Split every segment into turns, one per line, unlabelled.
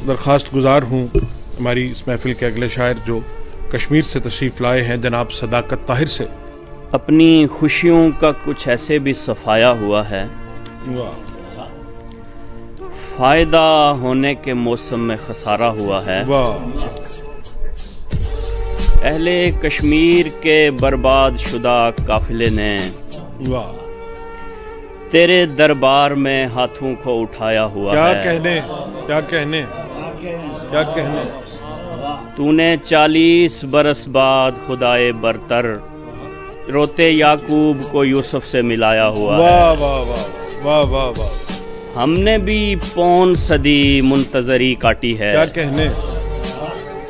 درخواست گزار ہوں ہماری اس محفل کے اگلے شاعر جو کشمیر سے تشریف لائے ہیں جناب صداقت طاہر سے۔
اپنی خوشیوں کا کچھ ایسے بھی صفایا ہوا ہے، فائدہ ہونے کے موسم میں خسارہ ہوا ہے۔ اہل کشمیر کے برباد شدہ قافلے نے تیرے دربار میں ہاتھوں کو اٹھایا ہوا ہے۔
کیا کہنے
تو نے 40 برس بعد خدائے برتر روتے یعقوب کو یوسف سے ملایا ہوا ہے۔
واہ واہ واہ،
ہم نے بھی پون صدی منتظری کاٹی ہے۔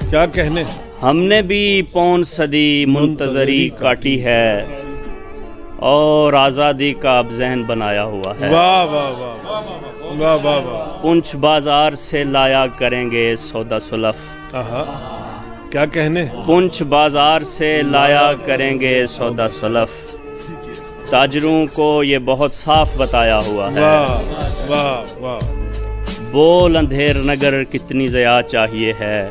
کیا کہنے
ہم نے بھی پون صدی منتظری کاٹی ہے اور آزادی کا اب ذہن بنایا ہوا ہے۔
واہ واہ واہ واہ واہ واہ،
پنچ بازار سے لایا کریں گے سودا سلف۔
کیا کہنے
پنچ بازار سے لایا کریں گے سودا سلف، تاجروں کو یہ بہت صاف بتایا ہوا ہے۔
واہ واہ واہ،
بول اندھیر نگر کتنی ضیاء چاہیے ہے،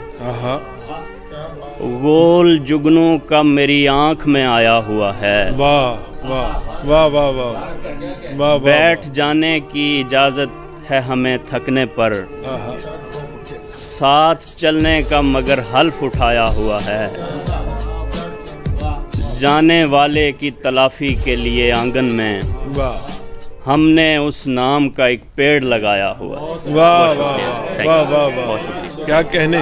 گول جگنوں کا میری آنکھ میں آیا ہوا ہے۔
واہ واہ واہ واہ واہ واہ،
بیٹھ جانے کی اجازت ہے ہمیں تھکنے پر، ساتھ چلنے کا مگر حلف اٹھایا ہوا ہے۔ جانے والے کی تلافی کے لیے آنگن میں ہم نے اس نام کا ایک پیڑ لگایا ہوا ہے۔
واہ واہ واہ واہ، کیا کہنے۔